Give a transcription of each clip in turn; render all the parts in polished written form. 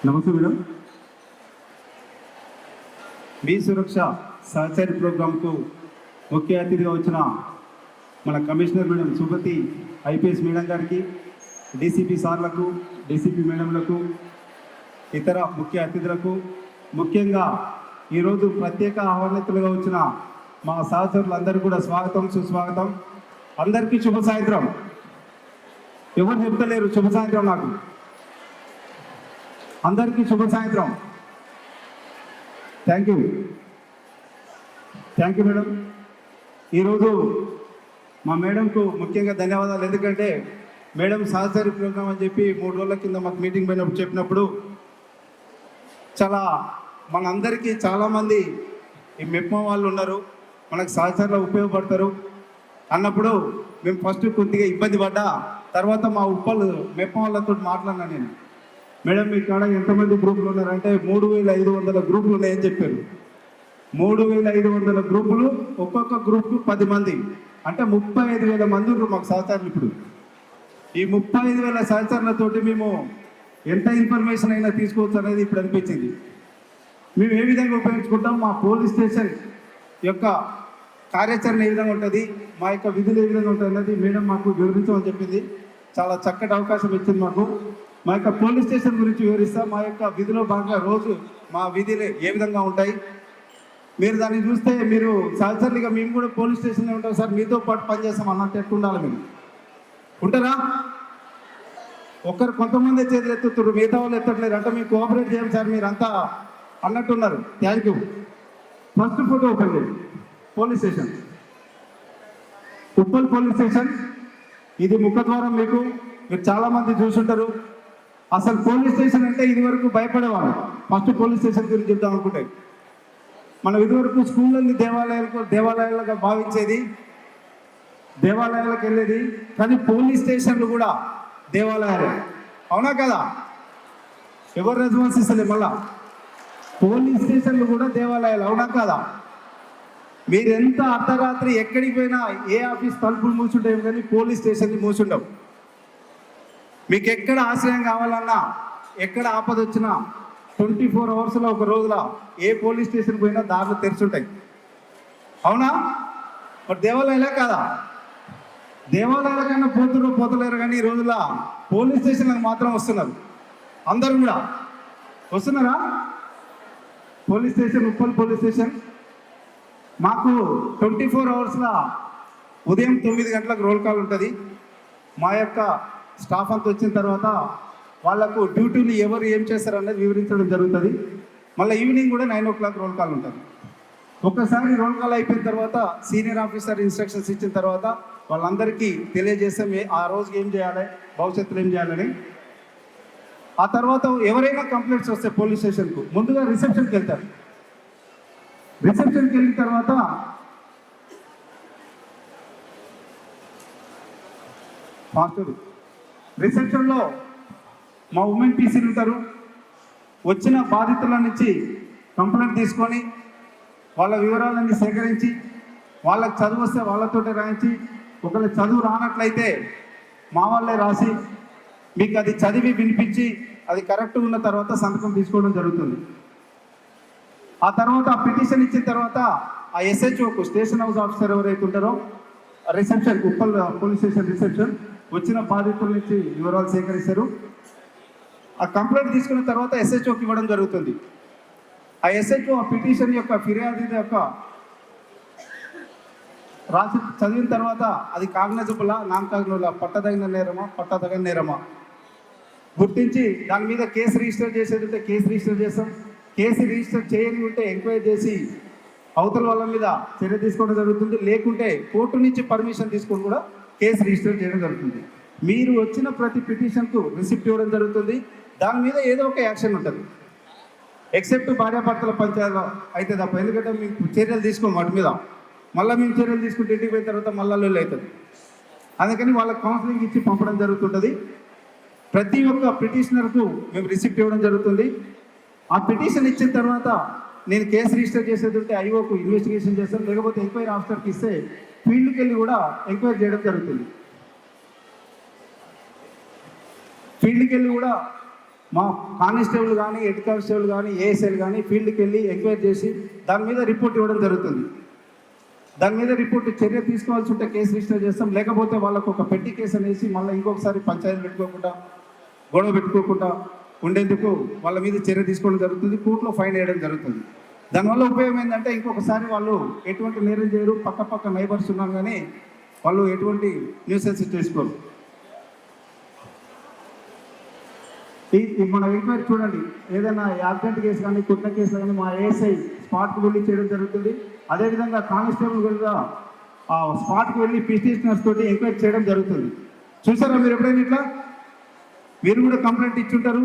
నమస్తే మేడం. మీ సురక్ష సహచరి ప్రోగ్రాంకు ముఖ్య అతిథిగా వచ్చిన మన commissioner madam Sumathi IPS madam గారికి, డీసీపీ సార్లకు, డీసీపీ మేడంలకు, ఇతర ముఖ్య అతిథులకు, ముఖ్యంగా ఈరోజు ప్రత్యేక ఆహ్వానితులుగా వచ్చిన మా సహచరులందరూ కూడా స్వాగతం, సుస్వాగతం. అందరికీ శుభ సాయంత్రం. ఎవరు చెప్తలేరు శుభ సాయంత్రం? నాకు అందరికీ శుభ సాయంత్రం. Thank you madam. ఈరోజు మా మేడంకు ముఖ్యంగా ధన్యవాదాలు. ఎందుకంటే మేడం సహచరి ప్రోగ్రాం అని చెప్పి 3 రోజుల కింద మాకు మీటింగ్ పోయినప్పుడు చెప్పినప్పుడు చాలా మనందరికీ చాలామంది ఈ మెప్మా వాళ్ళు ఉన్నారు, మనకు సహచరులు ఉపయోగపడతారు అన్నప్పుడు మేము ఫస్ట్ కొద్దిగా ఇబ్బంది పడ్డా. తర్వాత మా మెప్మా వాళ్ళతో మాట్లాడినా నేను, మేడం మీ కాడ ఎంతమంది గ్రూపులు ఉన్నారంటే 3500 గ్రూపులు ఉన్నాయని చెప్పారు. 3500 గ్రూపులు, ఒక్కొక్క గ్రూప్కు 10 మంది, అంటే 35,000 మంది ఉన్నారు మాకు సహచరులు. ఇప్పుడు ఈ 35,000 సహచరులతోటి మేము ఎంత ఇన్ఫర్మేషన్ అయినా తీసుకోవచ్చు అనేది ఇప్పుడు అనిపించింది. మేము ఏ విధంగా ఉపయోగించుకుంటాం, మా పోలీస్ స్టేషన్ యొక్క కార్యాచరణ ఏ విధంగా ఉంటుంది, మా యొక్క విధులు ఏ విధంగా ఉంటుంది అనేది మేడం మాకు వివరించమని చెప్పింది. చాలా చక్కటి అవకాశం ఇచ్చింది మాకు. మా యొక్క పోలీస్ స్టేషన్ గురించి వివరిస్తాం. మా యొక్క విధిలో భాగంగా రోజు మా విధులు ఏ విధంగా ఉంటాయి, మీరు దాన్ని చూస్తే మీరు సహచరులుగా మేము కూడా పోలీస్ స్టేషన్లో ఉంటాం సార్, మీతో పాటు పనిచేస్తాం అన్నట్టు ఎట్టు ఉండాలి. మేము ఉంటారా? కొంతమంది చేతులు ఎత్తుతున్నారు, మిగతా వాళ్ళు ఎత్తట్లేదు. అంటే మీకు కోఆపరేట్ చేయండి సార్ మీరంతా అన్నట్టున్నారు. Thank you. First photo open చేయండి. Police station, Uppal police station. ఇది ముఖద్వారం. మీరు చాలామంది చూసుంటారు. అసలు పోలీస్ స్టేషన్ అంటే ఇదివరకు భయపడేవాళ్ళు. ఫస్ట్ పోలీస్ స్టేషన్ గురించి చెప్దాం అనుకుంటే, మనం ఇదివరకు స్కూళ్ళని దేవాలయాలుగా భావించేది, దేవాలయాలకు వెళ్ళేది. కానీ పోలీస్ స్టేషన్లు కూడా దేవాలయాలు, అవునా కదా? ఎవరు రెస్పాన్స్ ఇస్తలే. మళ్ళా పోలీస్ స్టేషన్లు కూడా దేవాలయాలు, అవునా కదా? మీరు ఎంత అర్ధరాత్రి ఎక్కడికి పోయినా ఏ ఆఫీస్ తలుపులు మూసుంటాయి కానీ పోలీస్ స్టేషన్లు మూసుండవు. మీకు ఎక్కడ ఆశ్రయం కావాలన్నా, ఎక్కడ ఆపద వచ్చినా 24 అవర్స్లో ఒక రోజులో ఏ పోలీస్ స్టేషన్ పోయినా దారులు తెరిచుంటాయి, అవునా? మరి దేవాలయాలే కాదా? దేవాలయాల కన్నా పోతలేరు కానీ ఈ రోజుల్లో పోలీస్ స్టేషన్లకు మాత్రం వస్తున్నారు. అందరూ కూడా వస్తున్నారా? Police station, Uppal police station మాకు 24 అవర్స్లో ఉదయం 9 గంటలకు రోల్ కాల్ ఉంటుంది. మా యొక్క స్టాఫ్ అంతా వచ్చిన తర్వాత వాళ్ళకు డ్యూటీలు ఎవరు ఏం చేస్తారు అనేది వివరించడం జరుగుతుంది. మళ్ళీ ఈవినింగ్ కూడా 9 o'clock రోల్ కాల్ ఉంటుంది. ఒక్కసారి రోల్ కాల్ అయిపోయిన తర్వాత సీనియర్ ఆఫీసర్ ఇన్స్ట్రక్షన్స్ ఇచ్చిన తర్వాత వాళ్ళందరికీ తెలియజేస్తాం ఆ రోజుకి ఏం చేయాలి, భవిష్యత్తులో ఏం చేయాలని. ఆ తర్వాత ఎవరైనా కంప్లైంట్స్ వస్తే పోలీస్ స్టేషన్కు ముందుగా రిసెప్షన్కి వెళ్తారు. రిసెప్షన్కి వెళ్ళిన తర్వాత రిసెప్షన్లో మా ఉమెన్ పీసీలు ఉంటారు. వచ్చిన బాధితుల నుంచి కంప్లైంట్ తీసుకొని వాళ్ళ వివరాలన్నీ సేకరించి, వాళ్ళకి చదువు వస్తే వాళ్ళతోటే రాయించి, ఒకవేళ చదువు రానట్లయితే మా వాళ్ళే రాసి మీకు అది చదివి వినిపించి అది కరెక్ట్గా ఉన్న తర్వాత సంతకం తీసుకోవడం జరుగుతుంది. ఆ తర్వాత ఆ పిటిషన్ ఇచ్చిన తర్వాత ఆ SHOకు, స్టేషన్ హౌస్ ఆఫీసర్ ఎవరైతే ఉంటారో reception, Uppal police station reception వచ్చిన బాధితుల నుంచి వివరాలు సేకరిస్తారు. ఆ కంప్లైంట్ తీసుకున్న తర్వాత SHOకి ఇవ్వడం జరుగుతుంది. ఆ SHO ఆ పిటిషన్ యొక్క ఫిర్యాదు యొక్క రాసి చదివిన తర్వాత అది కాగ్నైజబులా, నాన్ కాగ్నైజబులా, పట్టదగిన నేరమా గుర్తించి దాని మీద కేసు రిజిస్టర్ చేసేది ఉంటే కేసు రిజిస్టర్ చేస్తాం. కేసు రిజిస్టర్ చేయని ఉంటే ఎంక్వైరీ చేసి అవతల వాళ్ళ మీద చర్య తీసుకోవడం జరుగుతుంది. లేకుంటే కోర్టు నుంచి పర్మిషన్ తీసుకొని కూడా కేసు రిజిస్టర్ చేయడం జరుగుతుంది. మీరు వచ్చిన ప్రతి పిటిషన్కు రిసిప్ట్ ఇవ్వడం జరుగుతుంది. దాని మీద ఏదో ఒక యాక్షన్ ఉంటుంది, ఎక్సెప్ట్ భార్యాభర్తల పంచాయతీలో అయితే తప్ప. ఎందుకంటే మేము చర్యలు తీసుకోం వాటి మీద. మళ్ళీ మేము చర్యలు తీసుకుంటే ఇంటికి పోయిన తర్వాత మళ్ళీ లొల్లి అవుతుంది. అందుకని వాళ్ళకి కౌన్సిలింగ్ ఇచ్చి పంపడం జరుగుతుంటుంది. ప్రతి ఒక్క పిటిషనర్కు మేము రిసిప్ట్ ఇవ్వడం జరుగుతుంది. ఆ పిటిషన్ ఇచ్చిన తర్వాత నేను కేసు రిజిస్టర్ చేసేది ఉంటే IOకు ఇన్వెస్టిగేషన్ చేస్తాను, లేకపోతే ఎంక్వైరీ ఆఫీసర్కి ఇస్తే ఫీల్డ్కి వెళ్ళి కూడా ఎంక్వైరీ చేయడం జరుగుతుంది. ఫీల్డ్కి వెళ్ళి కూడా మా కానిస్టేబుల్ కానీ హెడ్ కానిస్టేబుల్ కానీ ఏఎస్ఐలు కానీ ఫీల్డ్కి వెళ్ళి ఎంక్వైరీ చేసి దాని మీద రిపోర్ట్ ఇవ్వడం జరుగుతుంది. దాని మీద రిపోర్ట్ చర్య తీసుకోవాల్సి ఉంటే కేసు రిజిస్టర్ చేస్తాం, లేకపోతే వాళ్ళకు ఒక పెట్టి కేసు అనేసి మళ్ళీ ఇంకొకసారి పంచాయతీ పెట్టుకోకుండా గొడవ పెట్టుకోకుండా ఉండేందుకు వాళ్ళ మీద చర్య తీసుకోవడం జరుగుతుంది, కోర్టులో ఫైన్ వేయడం జరుగుతుంది. దానివల్ల ఉపయోగం ఏంటంటే ఇంకొకసారి వాళ్ళు ఎటువంటి నేరం చేయరు, పక్క నైబర్స్ ఉన్నారు కానీ వాళ్ళు ఎటువంటి న్యూసెన్స్ చేసుకోరు. మన ఎంక్వైరీ చూడండి, ఏదైనా యాక్సిడెంట్ కేసు కానీ కుట్టిన కేసులు కానీ మా ఏఎస్ఐ స్పాట్కి వెళ్ళి చేయడం జరుగుతుంది. అదేవిధంగా కానిస్టేబుల్ కూడా ఆ స్పాట్కి వెళ్ళి పిటిషనర్స్ తోటి ఎంక్వైరీ చేయడం జరుగుతుంది. చూసారా మీరు ఎప్పుడైనా ఇట్లా? మీరు కూడా కంప్లైంట్ ఇచ్చుంటారు,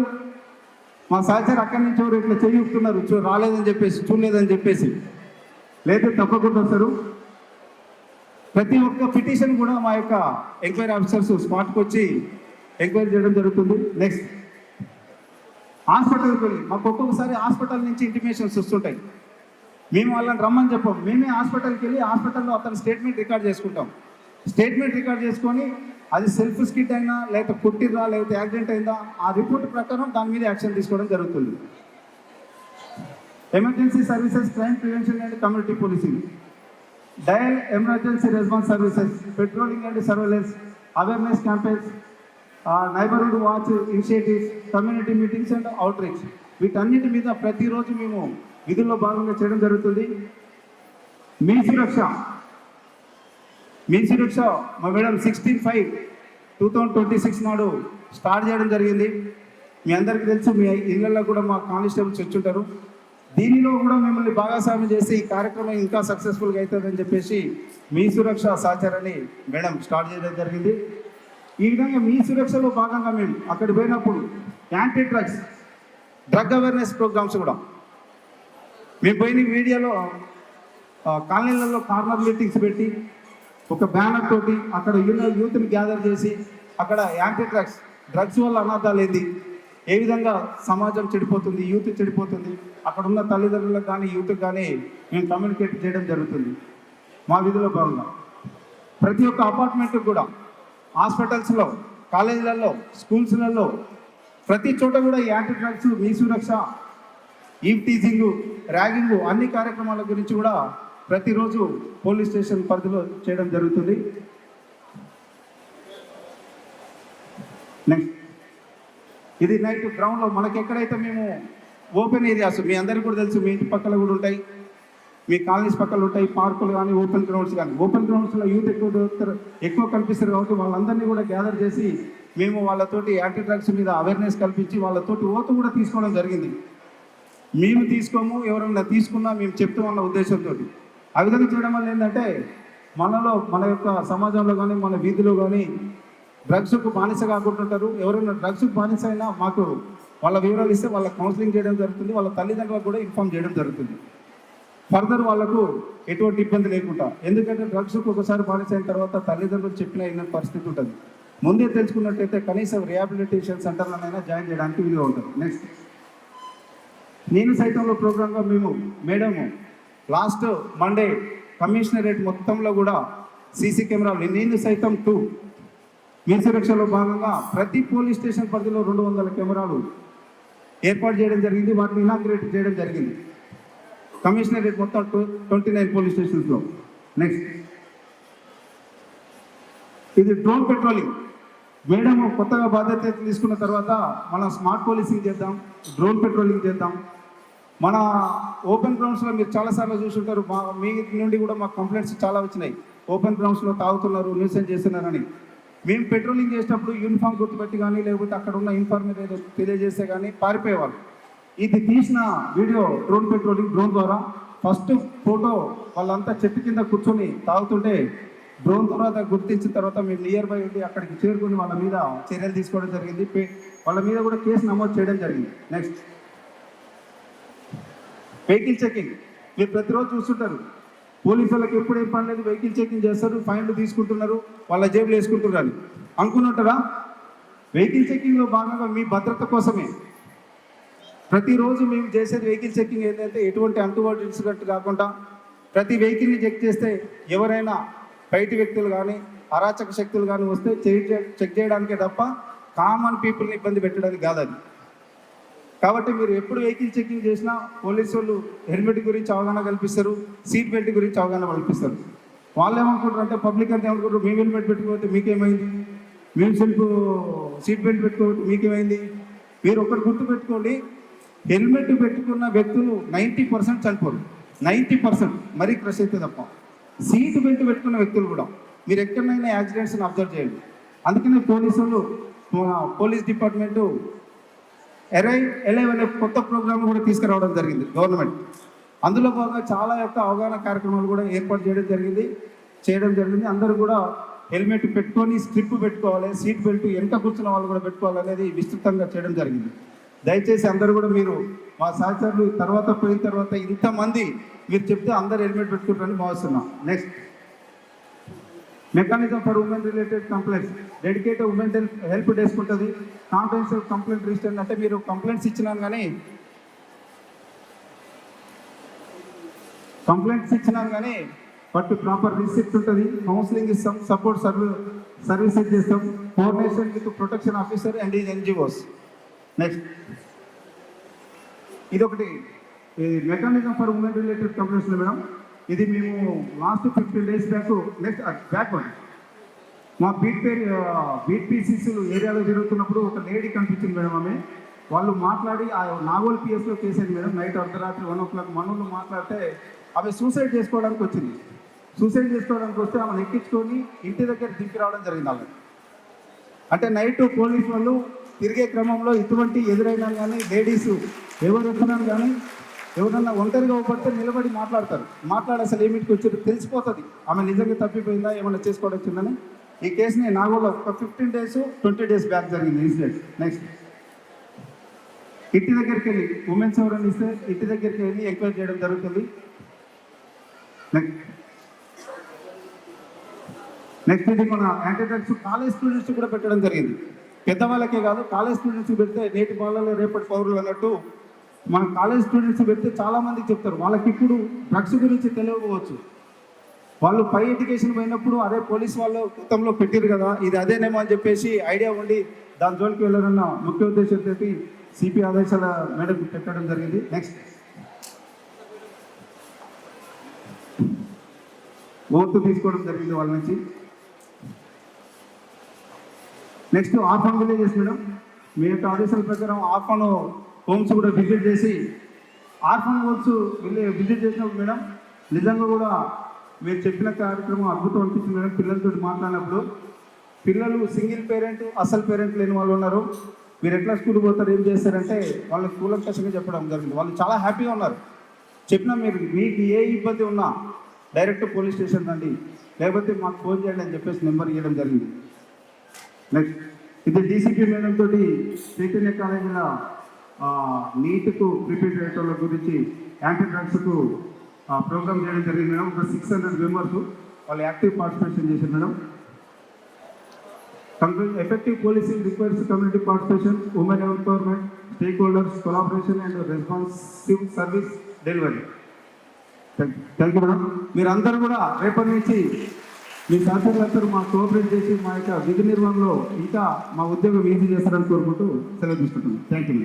మా సహచరు అక్కడి నుంచి ఎవరు ఇట్లా చేయుతున్నారు రాలేదని చెప్పేసి, చూడలేదని చెప్పేసి. లేదు, తప్పకుండా వస్తారు. ప్రతి ఒక్క పిటిషన్ కూడా మా యొక్క ఎంక్వైరీ ఆఫీసర్స్ స్పాట్కి వచ్చి ఎంక్వైరీ చేయడం జరుగుతుంది. నెక్స్ట్, హాస్పిటల్కి వెళ్ళి మాకు ఒక్కొక్కసారి హాస్పిటల్ నుంచి ఇంటిమేషన్స్ వస్తుంటాయి. మేము వాళ్ళని రమ్మని చెప్పాం, మేమే హాస్పిటల్కి వెళ్ళి హాస్పిటల్లో అతను స్టేట్మెంట్ రికార్డ్ చేసుకుంటాం. స్టేట్మెంట్ రికార్డ్ చేసుకొని అది సెల్ఫ్ స్కిట్ అయినా లేకపోతే పుట్టిరా లేకపోతే యాక్సిడెంట్ అయిందా ఆ రిపోర్ట్ ప్రకారం దాని మీద యాక్షన్ తీసుకోవడం జరుగుతుంది. Emergency services, crime prevention and community policing, dial emergency response services, patrolling and surveillance, awareness campaigns, neighbourhood watch initiatives, community meetings and out reach, వీటన్నిటి మీద ప్రతిరోజు మేము విధుల్లో భాగంగా చేయడం జరుగుతుంది. మీ సురక్ష మా మేడం 16/5/2026 నాడు స్టార్ట్ చేయడం జరిగింది. మీ అందరికీ తెలుసు, మీ ఇళ్ళల్లో కూడా మా కానిస్టేబుల్స్ వచ్చుంటారు. దీనిలో కూడా మిమ్మల్ని భాగస్వామ్యం చేసి ఈ కార్యక్రమం ఇంకా సక్సెస్ఫుల్గా అవుతుందని చెప్పేసి మీ సురక్ష సహచరాన్ని మేడం స్టార్ట్ చేయడం జరిగింది. ఈ విధంగా మీ సురక్షలో భాగంగా మేము అక్కడికి పోయినప్పుడు యాంటీ డ్రగ్ అవేర్నెస్ ప్రోగ్రామ్స్ కూడా మేము పోయిన వీడియోలో కాలనీలలో కార్నర్ మీటింగ్స్ పెట్టి ఒక బ్యానర్ తోటి అక్కడ యూత్ని గ్యాదర్ చేసి అక్కడ యాంటీ డ్రగ్స్ వల్ల అనాథాలు ఏంది, ఏ విధంగా సమాజం చెడిపోతుంది, యూత్ చెడిపోతుంది, అక్కడ ఉన్న తల్లిదండ్రులకు కానీ యూత్కి కానీ మేము కమ్యూనికేట్ చేయడం జరుగుతుంది. మా విధిలో భాగంగా ప్రతి ఒక్క అపార్ట్మెంట్కి కూడా, హాస్పిటల్స్లో, కాలేజీలలో, స్కూల్స్లలో, ప్రతి చోట కూడా యాంటీ డ్రగ్స్, మీ సురక్ష, ఈవ్ టీజింగ్, ర్యాగింగ్ అన్ని కార్యక్రమాల గురించి కూడా ప్రతిరోజు పోలీస్ స్టేషన్ పరిధిలో చేయడం జరుగుతుంది. నెక్స్ట్, ఇది నైట్ గ్రౌండ్లో మనకి ఎక్కడైతే మేము ఓపెన్ ఏరియాస్, మీ అందరికీ కూడా తెలుసు, మీ ఇంటి పక్కల కూడా ఉంటాయి, మీ కాలనీస్ పక్కన ఉంటాయి, పార్కులు కానీ ఓపెన్ గ్రౌండ్స్ కానీ. ఓపెన్ గ్రౌండ్స్లో యూత్ ఎక్కువ కనిపిస్తారు కాబట్టి వాళ్ళందరినీ కూడా గ్యాదర్ చేసి మేము వాళ్ళతోటి యాంటీ డ్రగ్స్ మీద అవేర్నెస్ కల్పించి వాళ్ళతోటి ఓటు కూడా తీసుకోవడం జరిగింది. మేము తీసుకోము, ఎవరైనా తీసుకున్నా మేము చెప్తామన్న ఉద్దేశంతో ఆ విధంగా చేయడం వల్ల ఏంటంటే మనలో, మన యొక్క సమాజంలో కానీ మన వీధిలో కానీ డ్రగ్స్కు బానిస కాకుంటుంటారు. ఎవరైనా డ్రగ్స్కు బానిస అయినా మాకు వాళ్ళ వివరాలు ఇస్తే వాళ్ళ కౌన్సిలింగ్ చేయడం జరుగుతుంది, వాళ్ళ తల్లిదండ్రులకు కూడా ఇన్ఫామ్ చేయడం జరుగుతుంది, ఫర్దర్ వాళ్ళకు ఎటువంటి ఇబ్బంది లేకుండా. ఎందుకంటే డ్రగ్స్కి ఒకసారి బానిస అయిన తర్వాత తల్లిదండ్రులు చెప్పినా అయిన పరిస్థితి ఉంటుంది. ముందే తెలుసుకున్నట్టయితే కనీసం రిహాబిలిటేషన్ సెంటర్లోనైనా జాయిన్ చేయడానికి వీలుగా ఉంటుంది. నెక్స్ట్, నేను సైతంలో ప్రోగ్రాంగా మేము మేడము లాస్ట్ మండే కమిషనరేట్ మొత్తంలో కూడా సీసీ కెమెరాలు, నేను సైతం 2 మీ సురక్షలో భాగంగా ప్రతి పోలీస్ స్టేషన్ పరిధిలో 200 కెమెరాలు ఏర్పాటు చేయడం జరిగింది. వాటిని ఇనాగ్రేట్ చేయడం జరిగింది కమిషనరేట్ మొత్తం 29 పోలీస్ స్టేషన్స్లో. నెక్స్ట్, ఇది డ్రోన్ పెట్రోలింగ్. మేడం కొత్తగా బాధ్యత తీసుకున్న తర్వాత మనం స్మార్ట్ పోలీసింగ్ చేద్దాం, డ్రోన్ పెట్రోలింగ్ చేద్దాం. మన ఓపెన్ గ్రౌండ్స్లో మీరు చాలాసార్లు చూసుంటారు, మీ నుండి కూడా మాకు కంప్లైంట్స్ చాలా వచ్చినాయి, ఓపెన్ గ్రౌండ్స్లో తాగుతున్నారు, న్యూసెన్స్ చేస్తున్నారని. మేము పెట్రోలింగ్ చేసేటప్పుడు యూనిఫామ్ గుర్తుపెట్టి కానీ లేకపోతే అక్కడ ఉన్న ఇన్ఫర్మేషన్ ఏదో తెలియజేస్తే కానీ పారిపోయేవాళ్ళు. ఇది తీసిన వీడియో డ్రోన్ పెట్రోలింగ్, డ్రోన్ ద్వారా ఫస్ట్ ఫోటో వాళ్ళంతా చెట్టు కింద కూర్చొని తాగుతుంటే డ్రోన్ తర్వాత గుర్తించిన తర్వాత మేము నియర్ బై ఉండి అక్కడికి చేరుకుని వాళ్ళ మీద చర్యలు తీసుకోవడం జరిగింది. వాళ్ళ మీద కూడా కేసు నమోదు చేయడం జరిగింది. Next, vehicle checking. మీరు ప్రతిరోజు చూస్తుంటారు, పోలీసు వాళ్ళకి ఎప్పుడు ఏం పని లేదు, వెహికల్ చెకింగ్ చేస్తారు, ఫైన్లు తీసుకుంటున్నారు, వాళ్ళ జేబులు వేసుకుంటున్నారు అనుకున్నట్టుగా. వెహికల్ చెకింగ్లో భాగంగా మీ భద్రత కోసమే ప్రతిరోజు మేము చేసేది వెహికల్ చెకింగ్. ఏంటంటే ఎటువంటి అంటువర్డ్ ఇన్సిడెంట్ కాకుండా ప్రతి వెహికల్ని చెక్ చేస్తే ఎవరైనా బయటి వ్యక్తులు కానీ అరాచక శక్తులు కానీ వస్తే చెక్ చేయడానికే తప్ప కామన్ పీపుల్ని ఇబ్బంది పెట్టడానికి కాదు. అది కాబట్టి మీరు ఎప్పుడు వెహికల్ చెకింగ్ చేసినా పోలీసు వాళ్ళు హెల్మెట్ గురించి అవగాహన కల్పిస్తారు, సీట్ బెల్ట్ గురించి అవగాహన కల్పిస్తారు. వాళ్ళు ఏమనుకుంటారు అంటే పబ్లిక్ అంతా ఏమనుకుంటారు, మేము హెల్మెట్ పెట్టుకోకపోతే మీకేమైంది, మేము సీట్ బెల్ట్ పెట్టుకోకపోతే మీకేమైంది. మీరు ఒకటి గుర్తుపెట్టుకోండి, హెల్మెట్ పెట్టుకున్న వ్యక్తులు 90% చనిపోరు, 90% మరీ క్రష్ అయితే తప్ప. సీట్ బెల్ట్ పెట్టుకున్న వ్యక్తులు కూడా మీరు ఎక్కడైనా యాక్సిడెంట్స్ని అబ్జర్వ్ చేయండి. అందుకనే పోలీస్ డిపార్ట్మెంటు ఎలైవ్ అనే కొత్త ప్రోగ్రామ్ కూడా తీసుకురావడం జరిగింది గవర్నమెంట్. అందులో భాగంగా చాలా అవగాహన కార్యక్రమాలు కూడా ఏర్పాటు చేయడం జరిగింది. అందరూ కూడా హెల్మెట్ పెట్టుకొని స్ట్రిప్ పెట్టుకోవాలి, సీట్ బెల్ట్ వెనక కూర్చున్న వాళ్ళు కూడా పెట్టుకోవాలనేది విస్తృతంగా చేయడం జరిగింది. దయచేసి అందరూ కూడా మీరు మా సహచరులు పోయిన తర్వాత ఇంతమంది మీరు చెప్తే అందరు హెల్మెట్ పెట్టుకుంటారని భావిస్తున్నాం. Next mechanism for women related complaints, dedicated women help desk ఉంటుంది. కాంప్రహెన్సివ్ కంప్లైంట్ రిజిస్టర్ అంటే మీరు కంప్లైంట్స్ ఇచ్చినాను కానీ బట్ ప్రాపర్ రిసిప్ట్ ఉంటుంది. కౌన్సిలింగ్ ఇస్తాం, సపోర్ట్ సర్వీసెస్ చేస్తాం, coordination with protection officer and is NGOs. Next ఇది ఒకటి mechanism for women related complaints madam. ఇది మేము లాస్ట్ 15 days బ్యాక్ మా బీట్ పీసీసీలు ఏరియాలో జరుగుతున్నప్పుడు ఒక లేడీ కనిపించింది మేడం. వాళ్ళు మాట్లాడి ఆ నాగోల్ పిఎస్లో కేసేది మేడం. నైట్ అర్ధరాత్రి 1 o'clock మనోళ్ళు మాట్లాడితే ఆమె సూసైడ్ చేసుకోవడానికి వచ్చింది. సూసైడ్ చేసుకోవడానికి వస్తే ఆమెను ఎక్కించుకొని ఇంటి దగ్గర దింపి రావడం జరిగింది వాళ్ళకి. అంటే నైట్ పోలీసు వాళ్ళు తిరిగే క్రమంలో ఇటువంటి ఎదురైనా కానీ లేడీస్ ఎవరు వచ్చినాను కానీ ఎవరన్నా ఒంటరిగా పడితే నిలబడి మాట్లాడి అసలు ఏమిటికి వచ్చారు తెలిసిపోతుంది ఆమె నిజంగా తప్పిపోయిందా ఏమన్నా చేసుకోవడం వచ్చిందని. ఈ కేసుని నాగోల్లో ఒక 15 days 20 days బ్యాక్ జరిగింది ఇన్సిడెంట్. నెక్స్ట్ ఇంటి దగ్గరికి వెళ్ళి ఉమెన్స్ ఎవరైనా ఇస్తే ఇంటి దగ్గరికి వెళ్ళి ఎంక్వైరీ చేయడం జరుగుతుంది. నెక్స్ట్ ఇది మన యాంటీ డ్రగ్స్ కాలేజ్ స్టూడెంట్స్ కూడా పెట్టడం జరిగింది. పెద్దవాళ్ళకే కాదు, కాలేజ్ స్టూడెంట్స్ పెడితే నేటి బాలలో రేపటి పౌరులు అన్నట్టు మన కాలేజ్ స్టూడెంట్స్ పెడితే చాలామందికి చెప్తారు. వాళ్ళకి ఇప్పుడు డ్రగ్స్ గురించి తెలియకపోవచ్చు. వాళ్ళు పై ఎడ్యుకేషన్ పోయినప్పుడు అదే పోలీస్ వాళ్ళు గతంలో పెట్టారు కదా ఇది అదేనేమో అని చెప్పేసి ఐడియా ఉండి దాని జోలికి వెళ్ళారన్న ముఖ్య ఉద్దేశంతో సిపి ఆదేశాల మేరకు పెట్టడం జరిగింది. నెక్స్ట్ ఓటు తీసుకోవడం జరిగింది వాళ్ళ నుంచి. Next orphan villages madam. మీ యొక్క ఆదేశాల ప్రకారం ఆర్ఫన్ హోమ్స్ కూడా విజిట్ చేసి ఆర్ఫన్ హోమ్స్ విజిట్ చేసినప్పుడు మేడం నిజంగా కూడా మీరు చెప్పిన కార్యక్రమం అద్భుతం అనిపించింది మేడం. పిల్లలతో మాట్లాడినప్పుడు పిల్లలు సింగిల్ పేరెంట్ అసలు పేరెంట్ లేని వాళ్ళు ఉన్నారు. మీరు ఎట్లా స్కూల్కి పోతారు ఏం చేస్తారంటే వాళ్ళకి కూలంకషంగా చెప్పడం జరిగింది. వాళ్ళు చాలా హ్యాపీగా ఉన్నారు. చెప్పినా మీకు ఏ ఇబ్బంది ఉన్నా డైరెక్ట్ పోలీస్ స్టేషన్ రండి, లేకపోతే మాకు ఫోన్ చేయండి అని చెప్పేసి నెంబర్ ఇవ్వడం జరిగింది. నెక్స్ట్ ఇది డీసీపీ మేడం తోటి చైతన్య కాలేజీల నీట్కు ప్రిపేర్ చేయటం గురించి యాంటీ డ్రగ్స్కు ప్రోగ్రామ్ చేయడం జరిగింది మేడం. ఒక 600 members వాళ్ళు యాక్టివ్ పార్టిసిపేషన్ చేశారు madam. Effective policing requires community participation, women empowerment, stake holders collaboration and responsive service delivery. Thank you madam. మీరు అందరూ కూడా రేపటి నుంచి మీ సహచరులందరూ మా కోఆపరేట్ చేసి మా యొక్క విధి నిర్వహణలో ఇంకా మా ఉద్యోగం ఈజీ చేస్తారని కోరుకుంటూ సెలవు తీసుకుంటున్నాం. Thank you.